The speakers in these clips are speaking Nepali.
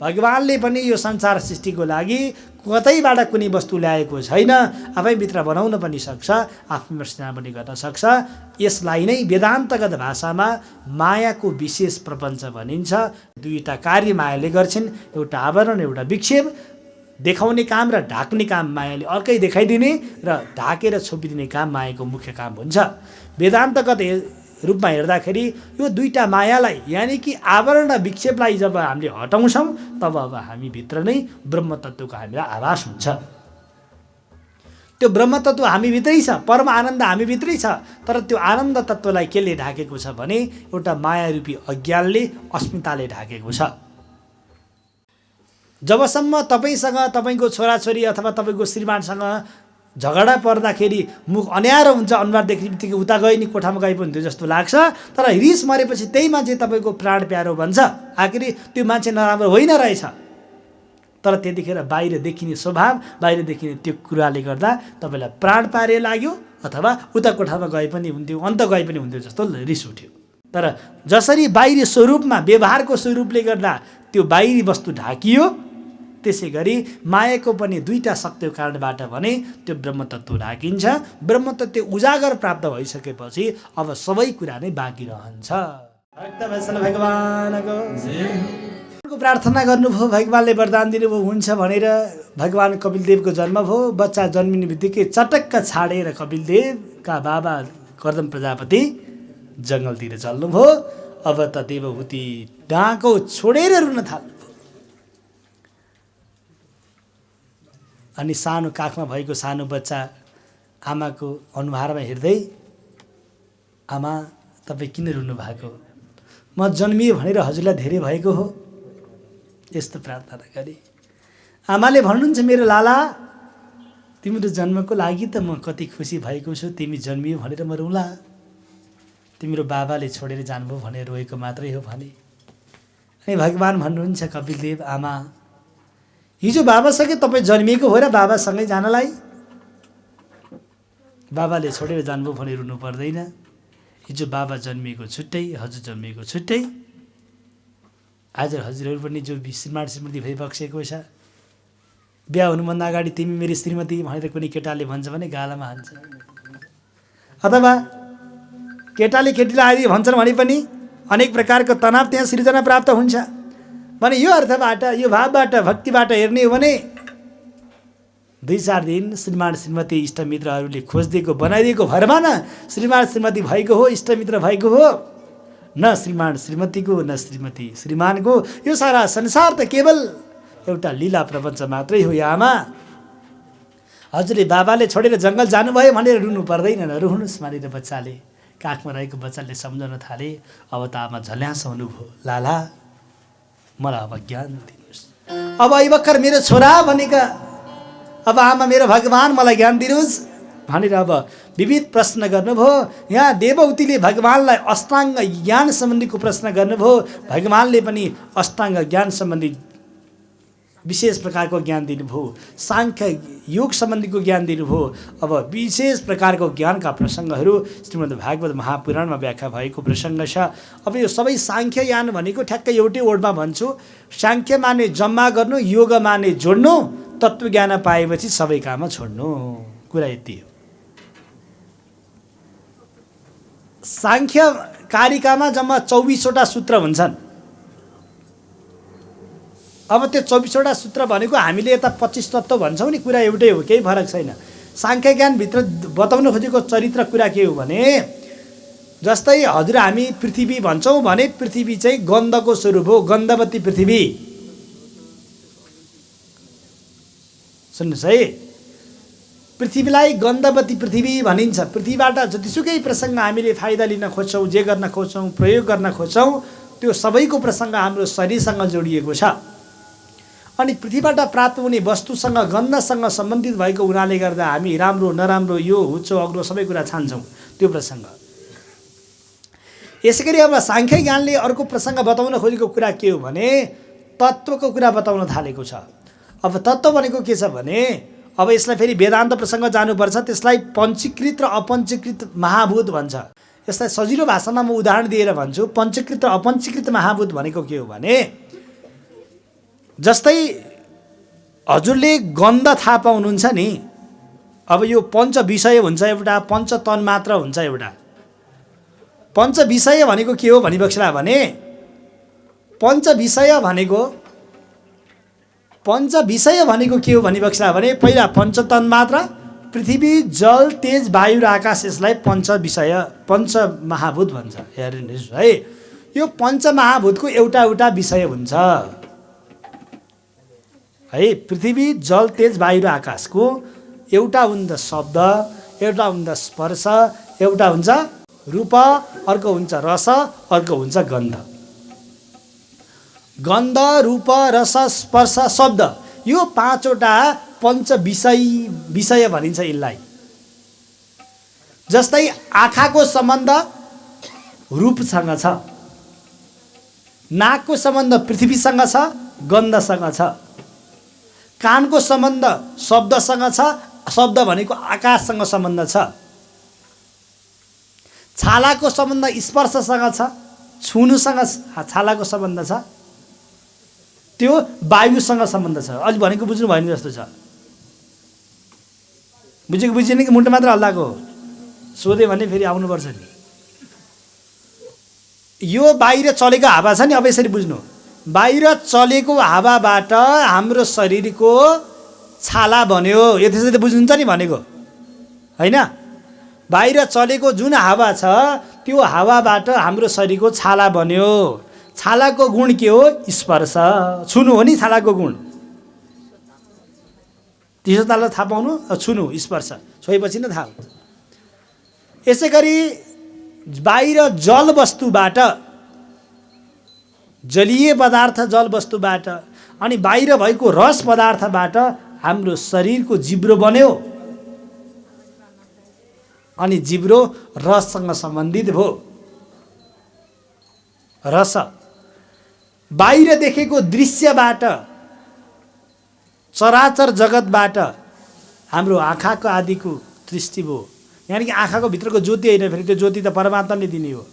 भगवानले पनि यो संसार सृष्टिको लागि कतैबाट कुनै वस्तु ल्याएको छैन, आफैभित्र बनाउन पनि सक्छ, आफैमा सृजना पनि गर्न सक्छ। यसलाई नै वेदान्तगत भाषामा मायाको विशेष प्रपञ्च भनिन्छ। दुईटा कार्य मायाले गर्छिन्, एउटा आवरण एउटा विक्षेप। देखाउने काम र ढाक्ने काम मायाले अर्कै देखाइदिने र ढाकेर छोपिदिने काम मायाको मुख्य काम हुन्छ। वेदान्तगत रूपमा हेर्दाखेरि यो दुईटा मायालाई यानि कि आवरण र विक्षेपलाई जब हामीले हटाउँछौँ तब अब हामीभित्र नै ब्रह्मतत्त्वको हामीलाई आभास हुन्छ। त्यो ब्रह्मतत्त्व हामीभित्रै छ, परम आनन्द हामीभित्रै छ। तर त्यो आनन्द तत्त्वलाई केले ढाकेको छ भने एउटा मायारूपी अज्ञानले, अस्मिताले ढाकेको छ। जबसम्म तपाईँसँग तपाईँको छोराछोरी अथवा तपाईँको श्रीमानसँग झगडा पर्दाखेरि मुख अन्यारो हुन्छ, अनुहार देख्ने बित्तिकै उता गए नि कोठामा गए पनि त्यो जस्तो लाग्छ। तर रिस मरेपछि त्यही मान्छे तपाईँको प्राण प्यारो भन्छ। आखिरी त्यो मान्छे नराम्रो होइन रहेछ, तर त्यतिखेर बाहिर देखिने स्वभाव, बाहिर देखिने त्यो कुराले गर्दा तपाईँलाई प्राण पारे लाग्यो अथवा उता कोठामा गए पनि हुन्थ्यो, अन्त गए पनि हुन्थ्यो जस्तो रिस उठ्यो। तर जसरी बाहिरी स्वरूपमा, व्यवहारको स्वरूपले गर्दा त्यो बाहिरी वस्तु ढाकियो, त्यसै गरी मायाको पनि दुईटा शक्तिको कारणबाट भने त्यो ब्रह्मतत्त्व ढाकिन्छ। ब्रह्मतत्त्व उजागर प्राप्त भइसकेपछि अब सबै कुरा नै बाँकी रहन्छ। भगवानको प्रार्थना गर्नुभयो, भगवानले वरदान दिनुभयो हुन्छ भनेर। भगवान कपिलदेवको जन्म भयो। बच्चा जन्मिने बित्तिकै चटक्क छाडेर कपिलदेवका बाबा कर्दम प्रजापति जङ्गलतिर चल्नुभयो। अब त देवहूति डाँको छोडेर रुन थाल्नु। अनि सानो काखमा भएको सानो बच्चा आमाको अनुहारमा हेर्दै, आमा तपाईँ किन रुनु भएको? म जन्मिएँ भनेर हजुरलाई धेरै भएको हो। यस्तो प्रार्थना गरे। आमाले भन्नुहुन्छ, मेरो लाला तिम्रो जन्मको लागि त म कति खुसी भएको छु, तिमी जन्मियो भनेर म रुला। तिम्रो बाबाले छोडेर जानुभयो भनेर रोएको मात्रै हो भने। अनि भगवान भन्नुहुन्छ, कपिलदेव आमा हिजो बाबासँगै तपाईँ जन्मिएको हो र बाबासँगै जानलाई? बाबाले छोडेर जानुभयो भने रुनु पर्दैन। हिजो बाबा जन्मिएको छुट्टै, हजुर जन्मिएको छुट्टै। आज हजुरहरू पनि जो श्रीमान श्रीमती भइबक्सेको छ, बिहा हुनुभन्दा अगाडि तिमी मेरो श्रीमती भनेर कुनै केटाले भन्छ भने गालामा हान्छ, अथवा केटाले केटीलाई आदि भन्छन् भने पनि अनेक प्रकारको तनाव त्यहाँ सृजना प्राप्त हुन्छ भने यो अर्थबाट, यो भावबाट, भक्तिबाट हेर्ने हो भने 2-4 दिन श्रीमान श्रीमती इष्टमित्रहरूले खोजिदिएको बनाइदिएको भरमा न श्रीमान श्रीमती भएको हो, इष्टमित्र भएको हो, न श्रीमान श्रीमतीको न श्रीमती श्रीमानको। यो सारा संसार त केवल एउटा लीला प्रपञ्च मात्रै हो। या आमा हजुरले बाबाले छोडेर जङ्गल जानुभयो भनेर रुनु पर्दैन, नरुनुहोस् भनेर बच्चाले, काखमा रहेको बच्चाले सम्झाउन थाले। अब त आमा झल्यास हुनुभयो, लाला मलाई अब ज्ञान दिनुहोस्। अब भर्खर मेरो छोरा भनेका, अब आमा मेरो भगवान मलाई ज्ञान दिनुहोस् भनेर अब विविध प्रश्न गर्नुभयो। यहाँ देवहूतिले भगवानलाई अष्टाङ्ग ज्ञान सम्बन्धीको प्रश्न गर्नुभयो। भगवानले पनि अष्टाङ्ग ज्ञान सम्बन्धी विशेष प्रकारको ज्ञान दिनुभयो, साङ्ख्य योग सम्बन्धीको ज्ञान दिनुभयो। अब विशेष प्रकारको ज्ञानका प्रसङ्गहरू श्रीमद् भागवत महापुराणमा व्याख्या भएको प्रसङ्ग छ। अब यो सबै साङ्ख्य ज्ञान भनेको ठ्याक्कै एउटै वर्डमा भन्छु, साङ्ख्य माने जम्मा गर्नु, योग माने जोड्नु, तत्त्वज्ञान पाएपछि सबै काम छोड्नु। कुरा यति हो। साङ्ख्य कारिकामा जम्मा 24वटा सूत्र हुन्छन्। अब त्यो 24वटा सूत्र भनेको हामीले यता 25 तत्त्व भन्छौँ नि, कुरा एउटै हो, केही फरक छैन। साङ्ख्य ज्ञानभित्र बताउन खोजेको चरित्र कुरा के हो भने, जस्तै हजुर हामी पृथ्वी भन्छौँ भने पृथ्वी चाहिँ गन्धको स्वरूप हो, गन्धवती पृथ्वी। सुन्नुहोस् है, पृथ्वीलाई गन्धवती पृथ्वी भनिन्छ। पृथ्वीबाट जतिसुकै प्रसङ्ग हामीले फाइदा लिन खोज्छौँ, जे गर्न खोज्छौँ, प्रयोग गर्न खोज्छौँ, त्यो सबैको प्रसङ्ग हाम्रो शरीरसँग जोडिएको छ। अनि पृथ्वीबाट प्राप्त हुने वस्तुसँग, गन्धसँग सम्बन्धित भएको हुनाले गर्दा हामी राम्रो नराम्रो, यो हुचो अग्लो सबै कुरा छान्छौँ, त्यो प्रसङ्ग। यसै गरी अब साङ्ख्य ज्ञानले अर्को प्रसङ्ग बताउन खोजेको कुरा के हो भने, तत्त्वको कुरा बताउन थालेको छ। अब तत्त्व भनेको के छ भने, अब यसलाई फेरि वेदान्त प्रसङ्ग जानुपर्छ, त्यसलाई पञ्चीकृत र अपञ्चीकृत महाभूत भन्छ। यसलाई सजिलो भाषामा म उदाहरण दिएर भन्छु। पञ्चीकृत र अपञ्चीकृत महाभूत भनेको के हो भने, जस्तै हजुरले गन्ध थाहा पाउनुहुन्छ नि, अब यो पञ्च विषय हुन्छ एउटा, पञ्च तन मात्र हुन्छ एउटा। पञ्च विषय भनेको के हो भनिबक्सला भने पञ्च विषय भनेको के हो भनिबक्सला भने पहिला पञ्चतन मात्र, पृथ्वी जल तेज वायु र आकाश, यसलाई पञ्च विषय पञ्च महाभूत भन्छ। हेर्नुहोस् है, यो पञ्च महाभूतको एउटा एउटा विषय हुन्छ है। पृथ्वी जल तेज वायु र आकाशको एउटा हुन्छ शब्द, एउटा हुन्छ स्पर्श, एउटा हुन्छ रूप, अर्को हुन्छ रस, अर्को हुन्छ गन्ध। गन्ध, रूप, रस, स्पर्श, शब्द, यो पाँचवटा पञ्च विषय भनिन्छ यसलाई। जस्तै आँखाको सम्बन्ध रूपसँग छ, नाकको सम्बन्ध पृथ्वीसँग छ, गन्धसँग छ, कानको सम्बन्ध शब्दसँग छ, शब्द भनेको आकाशसँग सम्बन्ध छ, छालाको सम्बन्ध स्पर्शसँग छ, छुनुसँग छालाको सम्बन्ध छ, त्यो वायुसँग सम्बन्ध छ। अलि भनेको बुझ्नु भएन जस्तो छ। बुझेको बुझेन कि मुन्टो मात्र हल्लाएको हो? सोधे भने फेरि आउनुपर्छ नि। यो बाहिर चलेको हावा छ नि, अब यसरी बुझ्नु। बाहिर चलेको हावाबाट हाम्रो शरीरको छाला बन्यो, यति त बुझ्नुहुन्छ नि भनेको होइन? बाहिर चलेको जुन हावा छ त्यो हावाबाट हाम्रो शरीरको छाला बन्यो। छालाको गुण के हो? स्पर्श, छुनु हो नि छालाको गुण। तीव्रतालाई थाहा पाउनु, छुनु, स्पर्श, छोएपछि नै थाहा हुन्छ। यसै गरी बाहिर जल वस्तुबाट, जलीय पदार्थ जल वस्तुबाट, अनि बाहिर भएको रस पदार्थबाट हाम्रो शरीरको जिब्रो बन्यो, अनि जिब्रो रससँग सम्बन्धित भयो। रस बाहिर देखेको दृश्यबाट, चराचर जगतबाट हाम्रो आँखाको आदिको दृष्टि भयो। यानि कि आँखाको भित्रको ज्योति होइन, फेरि त्यो ज्योति त परमात्माले दिने हो,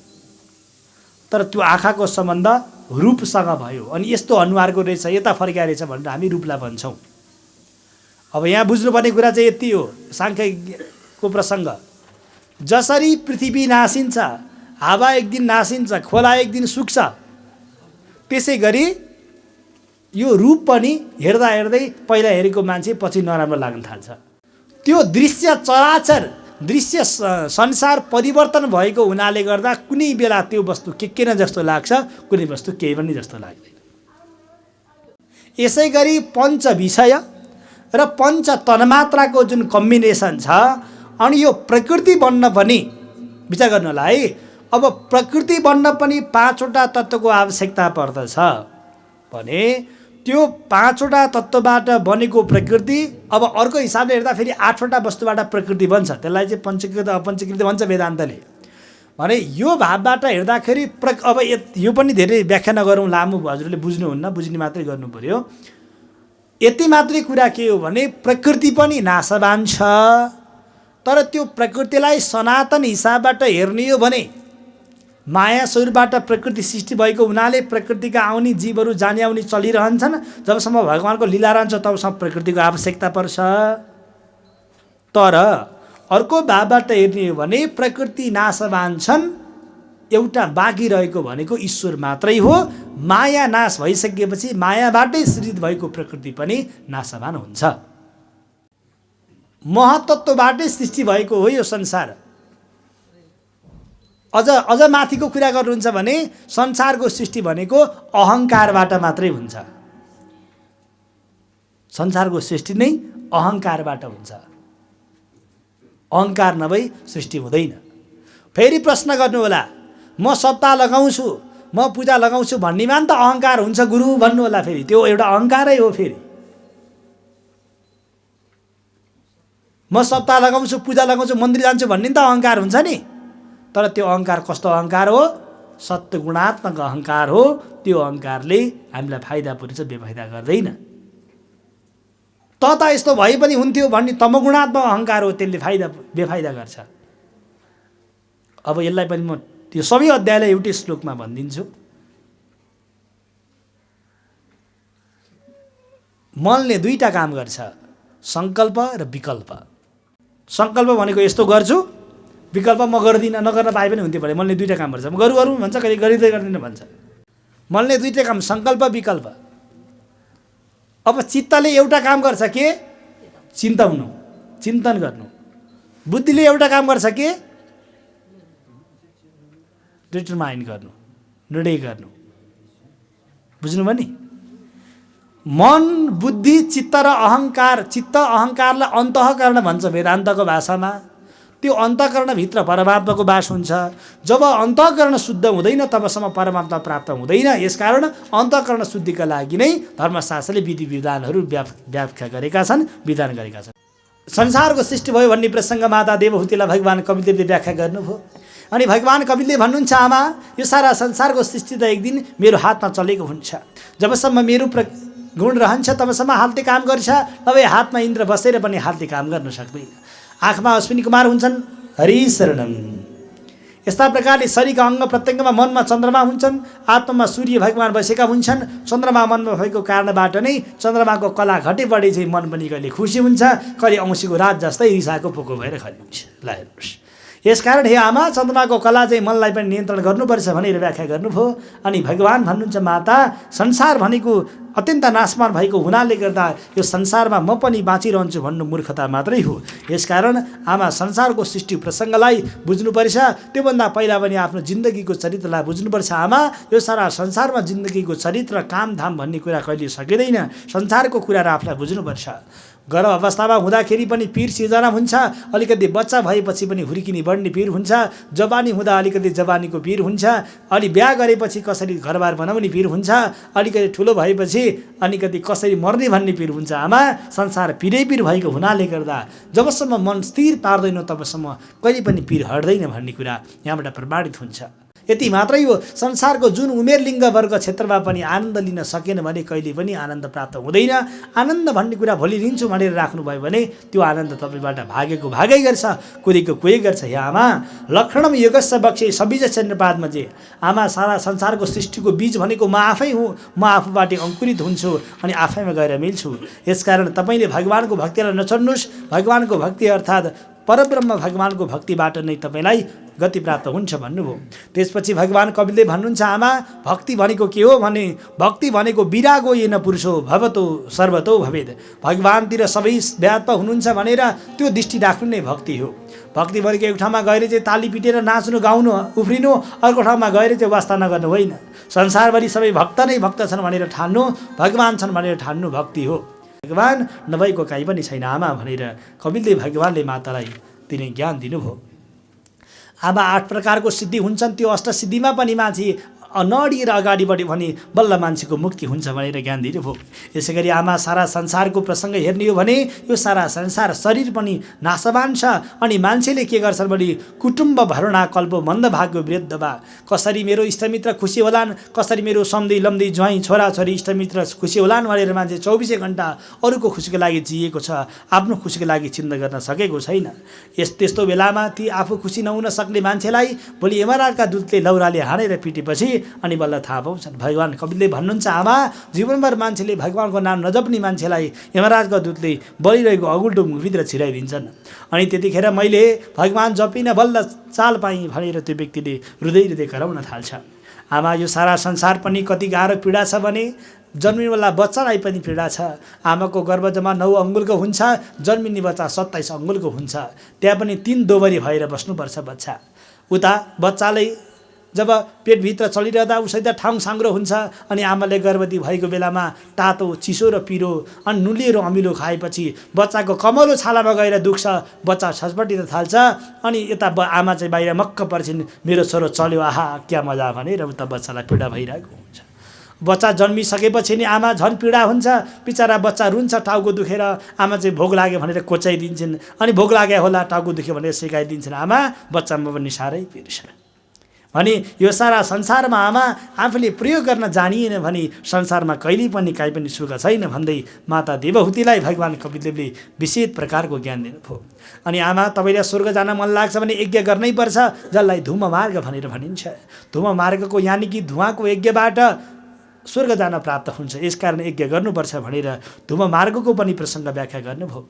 तर त्यो आँखाको सम्बन्ध रूपसँग भयो। अनि यस्तो अनुहारको रहेछ, यता फर्किया रहेछ भनेर हामी रूपलाई भन्छौँ। अब यहाँ बुझ्नुपर्ने कुरा चाहिँ यति हो, सांख्यको प्रसङ्ग। जसरी पृथ्वी नासिन्छ, हावा एक दिन नासिन्छ, खोला एक दिन सुक्छ, त्यसै गरी यो रूप पनि हेर्दा हेर्दै पहिला हेरेको मान्छे पछि नराम्रो लाग्न थाल्छ। त्यो दृश्य चराचर दृश्य संसार परिवर्तन भएको हुनाले गर्दा कुनै बेला त्यो वस्तु के न जस्तो लाग्छ, कुनै वस्तु केही पनि जस्तो लाग्दैन। यसै गरी पञ्च विषय र पञ्च तन्मात्राको जुन कम्बिनेसन छ, अनि यो प्रकृति बन्न पनि विचार गर्नु होला है। अब प्रकृति बन्न पनि पाँचवटा तत्त्वको आवश्यकता पर्दछ भने त्यो पाँचवटा तत्त्वबाट बनेको प्रकृति अब अर्को हिसाबले हेर्दा फेरि आठवटा वस्तुबाट प्रकृति बन्छ। त्यसलाई चाहिँ पञ्चकृत अपञ्चकृत भन्छ वेदान्तले। भने यो भावबाट हेर्दाखेरि अब यो पनि धेरै व्याख्या नगरौँ, लामो हजुरले बुझ्नुहुन्न, बुझ्ने मात्रै गर्नु पर्यो। यति मात्रै कुरा के हो भने प्रकृति पनि नाशवान छ, तर त्यो प्रकृतिलाई सनातन हिसाबबाट हेर्ने हो भने माया स्वरूपबाट प्रकृति सृष्टि भएको हुनाले प्रकृतिका आउने जीवहरू जाने आउने चलिरहन्छन्। जबसम्म भगवानको लीला रहन्छ तबसम्म प्रकृतिको आवश्यकता पर्छ। तर अर्को भावबाट हेर्ने हो भने प्रकृति नाशवान छन्, एउटा बाँकी रहेको भनेको ईश्वर मात्रै हो। माया नाश भइसकेपछि मायाबाटै सृजित भएको प्रकृति पनि नाशवान हुन्छ। महतत्त्वबाटै सृष्टि भएको हो यो संसार। अझ माथिको कुरा गर्नुहुन्छ भने संसारको सृष्टि भनेको अहङ्कारबाट मात्रै हुन्छ। संसारको सृष्टि नै अहङ्कारबाट हुन्छ। अहङ्कार नभई सृष्टि हुँदैन। फेरि प्रश्न गर्नु होला, म सत्ता लगाउँछु, म पूजा लगाउँछु भन्नेमा नि त अहङ्कार हुन्छ गुरु भन्नु होला। फेरि त्यो एउटा अहङ्कारै हो। फेरि म सत्ता लगाउँछु, पूजा लगाउँछु, मन्दिर जान्छु भन्ने नि त अहङ्कार हुन्छ नि। तर त्यो अहङ्कार कस्तो अहङ्कार हो? सत्य गुणात्मक अहङ्कार हो। त्यो अहङ्कारले हामीलाई फाइदा पुर्छ, बेफाइदा गर्दैन। त यस्तो भए पनि हुन्थ्यो भन्ने तमगुणात्मक अहङ्कार हो, त्यसले बेफाइदा गर्छ। अब यसलाई पनि म त्यो सबै अध्यायलाई एउटै श्लोकमा भनिदिन्छु। मनले दुईटा काम गर्छ, सङ्कल्प र विकल्प। सङ्कल्प भनेको यस्तो गर्छु, विकल्प म गर्दिनँ, नगर्न पाए पनि हुन्थ्यो भने। मनले दुईटा काम गर्छ, म गरौँ भन्छ, कहिले गरिँदै गर्दिनँ भन्छ। मनले दुईटा काम, सङ्कल्प विकल्प। अब चित्तले एउटा काम गर्छ के? चिन्ताउनु, चिन्तन गर्नु। बुद्धिले एउटा काम गर्छ के? डिटरमाइन गर्नु, निर्णय गर्नु। बुझ्नुभयो नि? मन, बुद्धि, चित्त र अहङ्कार। चित्त अहङ्कारलाई अन्तःकरण भन्छ वेदान्तको भाषामा। त्यो अन्तःकरणभित्र परमात्माको वास हुन्छ। जब अन्तःकरण शुद्ध हुँदैन तबसम्म परमात्मा प्राप्त हुँदैन। यसकारण अन्तःकरण शुद्धिका लागि नै धर्मशास्त्रले विधि विधानहरू व्याख्या गरेका छन्, विधान गरेका छन्। संसारको सृष्टि भयो भन्ने प्रसङ्ग माता देवहूतिलाई भगवान् कपिलदेवले व्याख्या गर्नुभयो। अनि भगवान् कपिलदेव भन्नुहुन्छ, आमा यो सारा संसारको सृष्टि त एक दिन मेरो हातमा चलेको हुन्छ। जबसम्म मेरो गुण रहन्छ तबसम्म हातले काम गर्छ, नभए हातमा इन्द्र बसेर पनि हातले काम गर्न सक्दैन। आँखमा अश्विनी कुमार हुन्छन्, हरि शरणम। यस्ता प्रकारले शरीरका अङ्ग प्रत्यङ्गमा, मनमा चन्द्रमा हुन्छन्, आत्मामा सूर्य भगवान् बसेका हुन्छन्। चन्द्रमा मनमा भएको कारणबाट नै चन्द्रमाको कला घटे बढे चाहिँ मन पनि कहिले खुसी हुन्छ, कहिले औँसीको रात जस्तै रिसाको पोको भएर खरिन्छ। ल हेर्नुहोस्, यसकारण हे आमा चन्द्रमाको कला चाहिँ मनलाई पनि नियन्त्रण गर्नुपर्छ भनेर व्याख्या गर्नुभयो। अनि भगवान् भन्नुहुन्छ, माता संसार भनेको अत्यन्त नाशमान भएको हुनाले गर्दा यो संसारमा म पनि बाँचिरहन्छु भन्नु मूर्खता मात्रै हो। यसकारण आमा संसारको सृष्टि प्रसङ्गलाई बुझ्नुपर्छ। त्योभन्दा पहिला पनि आफ्नो जिन्दगीको चरित्रलाई बुझ्नुपर्छ। आमा यो सारा संसारमा जिन्दगीको चरित्र कामधाम भन्ने कुरा कहिले सकिँदैन। संसारको कुराहरू आफूलाई बुझ्नुपर्छ। गर्भ अवस्थामा हुँदाखेरि पनि पीर सिर्जना हुन्छ, अलिकति बच्चा भएपछि पनि हुर्किने बढ्ने पीर हुन्छ, जवानी हुँदा अलिकति जवानीको पीर हुन्छ, अलि बिहा गरेपछि कसरी घरबार बनाउने पीर हुन्छ, अलिकति ठुलो भएपछि अलिकति कसरी मर्ने भन्ने पीर हुन्छ। आमा संसार पीरै पीर भएको हुनाले गर्दा जबसम्म मन स्थिर पार्दैन तबसम्म कहिले पनि पीर हट्दैन भन्ने कुरा यहाँबाट प्रमाणित हुन्छ। यति मात्रै हो, संसारको जुन उमेर लिङ्ग वर्ग क्षेत्रमा पनि आनन्द लिन सकेन भने कहिले पनि आनन्द प्राप्त हुँदैन। आनन्द भन्ने कुरा भोलि लिन्छु भनेर राख्नुभयो भने त्यो आनन्द तपाईँबाट भागेको भागै गर्छ, कुदेको कुदै गर्छ। हे आमा लक्षणम योगस्य बक्षे सबीजस्य निपातमध्ये। आमा सारा संसारको सृष्टिको बीज भनेको म आफै हुँ। म आफूबाट अङ्कुरित हुन्छु अनि आफैमा गएर मिल्छु। यसकारण तपाईँले भगवानको भक्तिलाई नछोड्नुहोस्। भगवानको भक्ति अर्थात् परब्रह्म भगवानको भक्तिबाट नै तपाईँलाई गति प्राप्त हुन्छ भन्नुभयो। त्यसपछि भगवान् कपिलले भन्नुहुन्छ, आमा भक्ति भनेको के हो भने भक्ति भनेको विरागो येन पुरुषो भवतो सर्वतो भवेद। भगवान्तिर सबै व्याप्त हुनुहुन्छ भनेर त्यो दृष्टि राख्नु नै भक्ति हो। भक्ति भनेको एक ठाउँमा गएर चाहिँ ताली पिटेर नाच्नु, गाउनु, उफ्रिनु, अर्को ठाउँमा गएर चाहिँ वास्ता नगर्नु होइन। संसारभरि सबै भक्त नै भक्त छन् भनेर ठान्नु, भगवान् छन् भनेर ठान्नु भक्ति हो। भगवान् नभएको काहीँ पनि छैन आमा भनेर कपिलले भगवान्ले मातालाई तिनी ज्ञान दिनुभयो। आमा 8 प्रकारको सिद्धि हुन्छन्, त्यो अष्टसिद्धिमा पनि मान्छे नडिएर अगाडि बढ्यो भने बल्ल मान्छेको मुक्ति हुन्छ भनेर ज्ञान दिनुभयो। यसै गरी आमा सारा संसारको प्रसङ्ग हेर्ने हो भने यो सारा संसार शरीर पनि नाशवान छ। अनि मान्छेले के गर्छन् भने कुटुम्ब भरणा कल्प मन्दभाग्य वृद्धवा। कसरी मेरो इष्टमित्र खुसी होलान्, कसरी मेरो सम्धी लम्दी ज्वाइँ छोराछोरी इष्टमित्र खुसी होलान् भनेर मान्छे 24 घण्टा अरूको खुसीको लागि जिएको छ, आफ्नो खुसीको लागि चिन्ता गर्न सकेको छैन। त्यस्तो बेलामा ती आफू खुसी नहुन सक्ने मान्छेलाई भोलि यमराजका दूतले लौराले हानेर पिटेपछि अनि बल्ल थाहा पाउँछन्। भगवान् कपिलले भन्नुहुन्छ, आमा जीवनभर मान्छेले भगवानको नाम नजप्ने मान्छेलाई यमराजका दूतले बलिरहेको अगुल्टो मुखभित्र छिराइदिन्छन्। अनि त्यतिखेर मैले भगवान् जपिन बल्ल चाल पाएँ भनेर त्यो व्यक्तिले हृदय हृदय कराउन थाल्छ। आमा यो सारा संसार पनि कति गाह्रो पीडा छ भने जन्मिनेवाला बच्चालाई पनि पीडा छ। आमाको गर्भजमा 9 अङ्गुलको हुन्छ, जन्मिने बच्चा 27 अङ्गुलको हुन्छ। त्यहाँ पनि 3 दोबरी भएर बस्नुपर्छ बच्चा। उता बच्चालाई जब पेटभित्र चलिरहँदा उसैदा ठाउँ साङ्ग्रो हुन्छ अनि आमाले गर्भवती भएको बेलामा तातो चिसो र पिरो अनि नुलिएर अमिलो खाएपछि बच्चाको कमलो छालामा गएर दुख्छ, बच्चा छटपटिन थाल्छ। अनि यता आमा चाहिँ बाहिर मक्क पर्छिन्, मेरो छोरो चल्यो, आहा क्या मजा भनेर उता बच्चालाई पीडा भइरहेको हुन्छ। बच्चा जन्मिसकेपछि नि आमा झन् पीडा हुन्छ, बिचरा बच्चा रुन्छ टाउको दुखेर। आमा चाहिँ भोक लाग्यो भनेर कोचाइदिन्छन्, अनि भोक लाग्यो होला टाउको दुख्यो भनेर सिकाइदिन्छन्। आमा बच्चामा पनि साह्रै पिर्छ भने यो सारा संसारमा आमा आफूले प्रयोग गर्न जानिएन भने संसारमा कहिल्यै पनि काहीँ पनि सुख छैन भन्दै माता देवहूतिलाई भगवान् कपिलदेवले विशेष प्रकारको ज्ञान दिनुभयो। अनि आमा तपाईँलाई स्वर्ग जान मन लाग्छ भने यज्ञ गर्नै पर्छ, जसलाई धूम मार्ग भनेर भनिन्छ। धूम मार्गको यानि कि धुवाको यज्ञबाट स्वर्ग जान प्राप्त हुन्छ, यसकारण यज्ञ गर्नुपर्छ भनेर धूम मार्गको पनि प्रसङ्ग व्याख्या गर्नुभयो।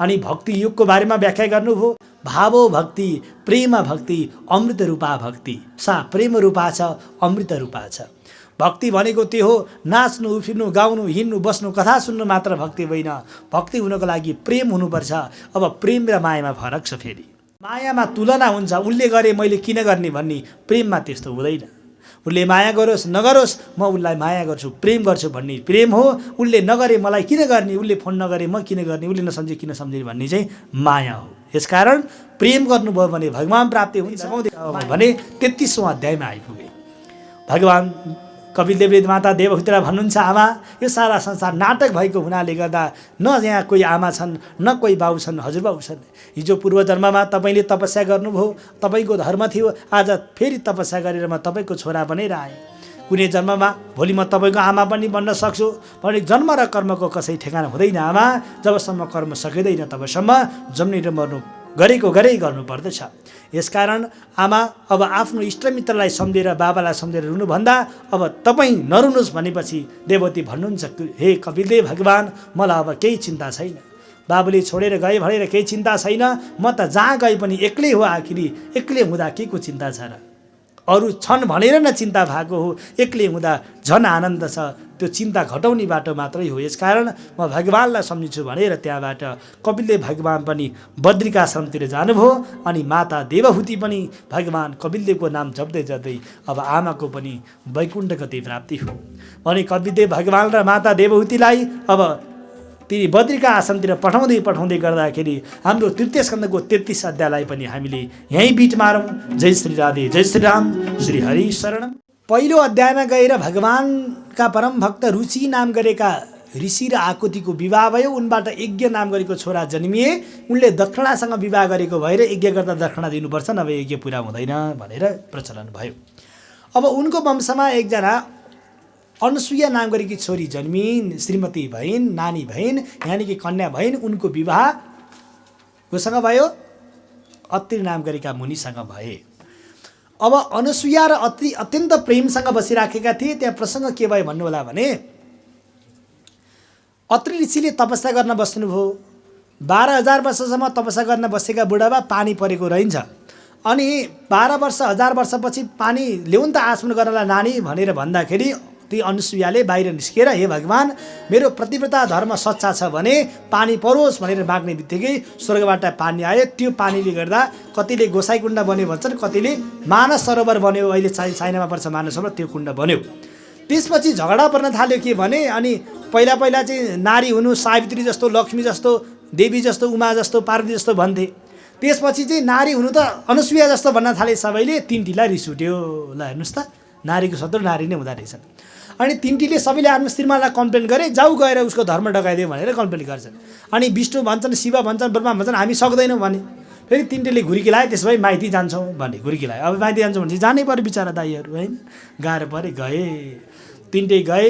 अनि भक्ति योगको बारेमा व्याख्या गर्नुभयो। भावो भक्ति, प्रेम भक्ति, अमृत रूपा भक्ति, सा प्रेम रूपा छ, अमृत रूपा छ। भक्ति भनेको त्यो हो, नाच्नु उफ्रिनु गाउनु हिँड्नु बस्नु कथा सुन्नु मात्र भक्ति होइन। भक्ति हुनको लागि प्रेम हुनुपर्छ। अब प्रेम र मायामा फरक छ। फेरि मायामा तुलना हुन्छ, उसले गरे मैले किन गर्ने भन्ने, प्रेममा त्यस्तो हुँदैन। उसले माया गरोस् नगरोस् म उसलाई माया गर्छु, प्रेम गर्छु भन्ने प्रेम हो। उसले नगरे मलाई किन गर्ने, उसले फोन नगरे म किन गर्ने, उसले नसम्झे किन सम्झिने भन्ने चाहिँ माया हो। यसकारण प्रेम गर्नुभयो भने भगवान प्राप्ति हुन्छ भने 33औं अध्यायमा आइपुगे। भगवान कपिलदेवले माता देवहूतिलाई भन्नुहुन्छ, आमा यो सारा संसार नाटक भएको हुनाले गर्दा न यहाँ कोही आमा छन् न कोही बाउ छन्, हजुरबाउ छन्। हिजो पूर्व जन्ममा तपाईँले तपस्या गर्नुभयो, तपाईँको धर्म थियो, आज फेरि तपस्या गरेर म तपाईँको छोरा बनेर आएँ। कुनै जन्ममा भोलि म तपाईँको आमा पनि बन्न सक्छु भने जन्म र कर्मको कसै ठेगाना हुँदैन आमा। जबसम्म कर्म सकिँदैन तबसम्म जन्म र मर्नु गरेको गरे गर्नुपर्दछ। यसकारण आमा अब आफ्नो इष्टमित्रलाई सम्झेर बाबालाई सम्झेर रुनुभन्दा अब तपाईँ नरुनुहोस् भनेपछि देवती भन्नुहुन्छ, हे कपिलदेव भगवान मलाई अब केही चिन्ता छैन। बाबुले छोडेर गए भनेर केही चिन्ता छैन। म त जहाँ गए पनि एक्लै हो, आखिरी एक्लै हुँदा के को चिन्ता छ र? अरू छन् भनेर न चिन्ता भएको हो, एक्लै हुँदा झन् आनन्द छ। त्यो चिन्ता घटाउने बाटो मात्रै हो। यसकारण म भगवानलाई सम्झिन्छु भनेर त्यहाँबाट कपिलदेव भगवान पनि बद्रिकाश्रमतिर जानुभयो। अनि माता देवहूति पनि भगवान कपिलदेवको नाम जप्दै जप्दै अब आमाको पनि वैकुण्ठ गति प्राप्ति हो। अनि कपिलदेव भगवान र माता देवहूतिलाई अब ती बद्रिका आश्रमतिर पठाउँदै गर्दाखेरि हाम्रो तृतीय स्कन्धको 33 अध्यायलाई पनि हामीले यहीँ बिट मारौँ। जय श्री राधे, जय श्री राम, श्री हरि शरणम। पहिलो अध्यायमा गएर भगवानका परम भक्त रुचि नाम गरेका ऋषि र आकुतिको विवाह भयो। उनबाट यज्ञ नाम गरेको छोरा जन्मिए। उनले दक्षिणासँग विवाह गरेको भएर यज्ञ गर्दा दक्षिणा दिनुपर्छ, नभए यज्ञ पुरा हुँदैन भनेर प्रचलन भयो। अब उनको वंशमा एकजना अनुसुया नाम गरेकी छोरी जन्मिन्, श्रीमती भइन्, नानी भइन्, यानि कि कन्या भइन्। उनको विवाह कोसँग भयो? अत्रि नाम गरेका मुनिसँग भए। अब अनुसुया र अत्रि अत्यन्त प्रेमसँग बसिराखेका थिए। त्यहाँ प्रसङ्ग के भयो भन्नु होला भने, अत्रि ऋषिले तपस्या गर्न बस्नुभयो। 12,000 वर्षसम्म तपस्या गर्न बसेका बुढाबा पानी परेको रहन्छ। अनि 12 वर्ष 1000 वर्षपछि पानी ल्याउन त आचमन गर्नलाई नानी भनेर भन्दाखेरि ती अनुसुयाले बाहिर निस्केर, हे भगवान मेरो प्रतिव्रता धर्म सच्चा छ भने पानी परोस् भनेर माग्ने बित्तिकै स्वर्गबाट पानी आयो। त्यो पानीले गर्दा कतिले गोसाईकुण्ड बन्यो भन्छन्, कतिले मानस सरोवर बन्यो। अहिले चाइनामा पर्छ मानस सरोवर, त्यो कुण्ड बन्यो। त्यसपछि झगडा पर्न थाल्यो के भने, अनि पहिला चाहिँ नारी हुनु सावित्री जस्तो, लक्ष्मी जस्तो, देवी जस्तो, उमा जस्तो, पार्वती जस्तो भन्थे। त्यसपछि चाहिँ नारी हुनु त अनुसुया जस्तो भन्न थाले सबैले। तिनटीलाई रिस उठ्यो। ल हेर्नुहोस् त, नारीको शत्रु नारी नै हुँदो रहेछन्। अनि तिनटीले सबैले आफ्नो श्रीमानलाई कम्प्लेन गरे, जाऊ गएर उसको धर्म डकाइदियो भनेर कम्प्लेन गर्छन्। अनि विष्णु भन्छन्, शिव भन्छन्, ब्रह्मा भन्छन् हामी सक्दैनौँ भने। फेरि तिनटीले घुर्की लाए, त्यसो भए माइती जान्छौँ भने घुर्की लाए। अब माइती जान्छौँ भने जानै पर्यो बिचरा दाईहरू, होइन? गाह्रो परे, गए। तिनटै गए।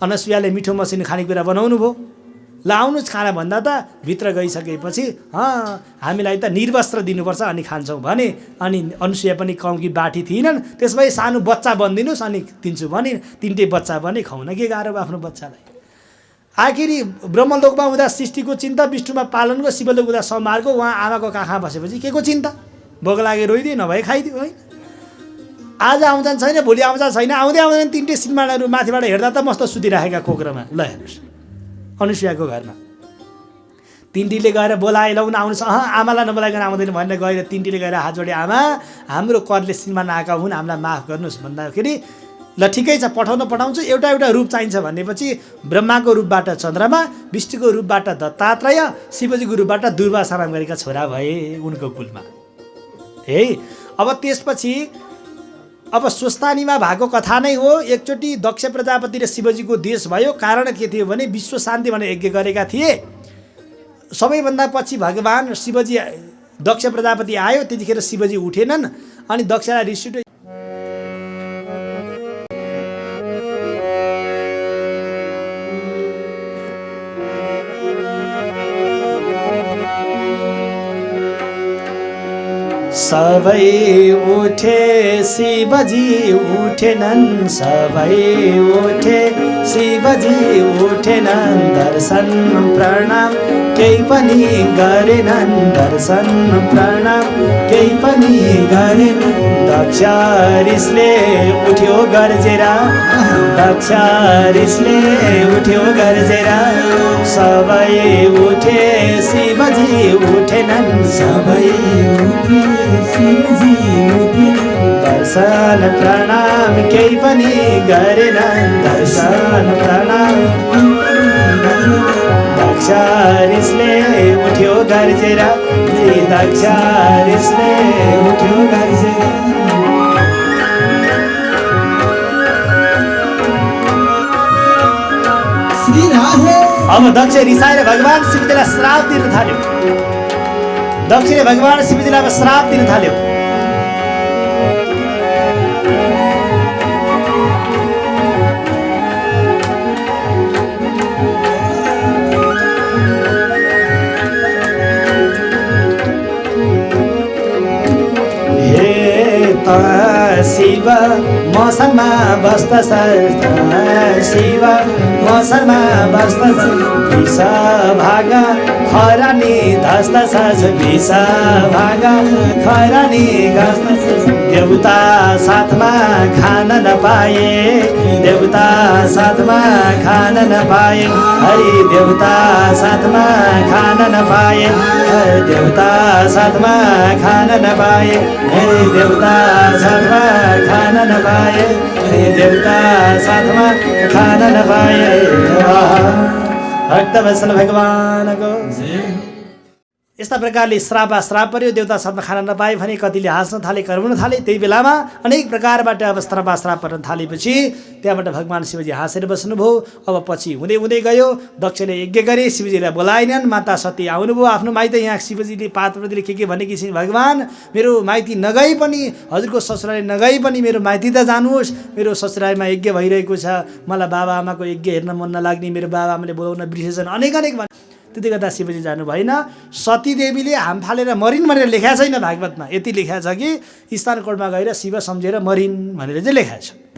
अनुसुयाले मिठो मसिनो खानेकुरा बनाउनु भयो। ल आउनुहोस् खाना भन्दा त भित्र गइसकेपछि हामीलाई त निर्वस्त्र दिनुपर्छ अनि खान्छौँ भने। अनि अनुसुया पनि कम्की बाठी थिएनन्। त्यसो भए सानो बच्चा बनिदिनुहोस् अनि दिन्छु भने तिनटै बच्चा बने। खुवाउन के गाह्रो आफ्नो बच्चालाई। आखिरी ब्रह्मलोकमा हुँदा सृष्टिको चिन्ता, विष्णुमा पालनको, शिवलोक हुँदा संहारको। उहाँ आमाको काखमा बसेपछि के को चिन्ता? भोक लागे रोइदियो, नभए खाइदियो, होइन? आज आउँछन् छैन, भोलि आउँछ छैन, आउँदै तिनटै श्रीमानहरू माथिबाट हेर्दा त मस्त सुतिराखेका कोक्रोमा। ल हेर्नुहोस् अनुसुयाको घरमा तिनटीले गएर बोलाए, लौन आउनुहोस्। आमालाई नबोलाइकन आउँदैन भनेर गएर तिनटीले गएर हात जोडे, आमा हाम्रो करले श्रीमान आएका हुन्, हामीलाई माफ गर्नुहोस् भन्दाखेरि ल ठिकै छ पठाउँछु। एउटा रूप चाहिन्छ भनेपछि ब्रह्माको रूपबाट चन्द्रमा, विष्णुको रूपबाट दत्तात्रेय, शिवजीको रूपबाट दुर्वासा नाम गरेका छोरा भए उनको कुलमा। है अब त्यसपछि अब स्वस्थानीमा भएको कथा नै हो। एकचोटि दक्ष प्रजापति र शिवजीको देश भयो। कारण के थियो भने विश्व शान्ति भनेर यज्ञ गरेका थिए। सबैभन्दा पछि भगवान शिवजी, दक्ष प्रजापति आयो, त्यतिखेर शिवजी उठेनन्। अनि दक्षलाई रिस उठ्यो। सबै उठे शिवजी उठेनन्, सबै उठे शिवजी उठेनन्, दर्शन प्रणाम केही पनि गरेनन्, दर्शन प्रणाम केही पनि गरेनन्। दक्ष रिसले उठ्यो गर्जेरा, दक्ष रिसले उठ्यो गर्जेरा, सबै उठे शिवजी उठेनन्, सबै उठे शिवजी उठेनन्, दर्शन प्रणाम केही पनि गरेनन्, दर्शन प्रणाम। दक्ष रिसले उठ्यो गर्जेरा, दक्ष रिसले उठ्यो गर्जेरा। अब दक्ष रिसाएर भगवान शिवजीलाई श्राप दिन थाल्यो। दक्षले भगवान शिवजीलाई श्राप दिन थाल्यो। शिव मौसममा बस्दछ, शिव मौसममा बस्दछ, विष भाग खरानी धस्दछ, विष भाग खरानी घस्दछ। देवता साथमा खान नपाए, देवता साथमा खान नपाए, हरि देवता साथमा खान नपाए, देवता साथमा खान नपाए, हरि देवता साथमा खान नपाए, देवता साथमा खान नपाए। भक्तवत्सल भगवानको यस्ता प्रकारले श्राप पर्यो। देवता साथमा खान नपाए भने कतिले हाँस्न थाले, कराउन थाले। त्यही बेलामा अनेक प्रकारबाट अब श्राप पर्न थालेपछि त्यहाँबाट भगवान शिवजी हाँसेर बस्नुभयो। अब पछि हुँदै हुँदै गयो। दक्षले यज्ञ गरे, शिवजीलाई बोलाएनन्। माता सती आउनुभयो आफ्नो माइत। यहाँ शिवजीले पार्वतीले के भनेकी छिन्, भगवान मेरो माइती नगई पनि, हजुरको ससुराली नगई पनि मेरो माइती त जानुहोस्, मेरो ससुरालीमा यज्ञ भइरहेको छ, मलाई बाबा आमाको यज्ञ हेर्न मन नलाग्ने, मेरो बाबा आमाले बोलाउन बिर्सेछन्, अनेक त्यति गर्दा शिवजी जानु भएन। सतीदेवीले हाम फालेर मरिन् भनेर लेखाएको छैन भागवतमा। यति लेखाएको छ कि स्थान कोटमा गएर शिव सम्झेर मरिन् भनेर चाहिँ लेखाएको छ।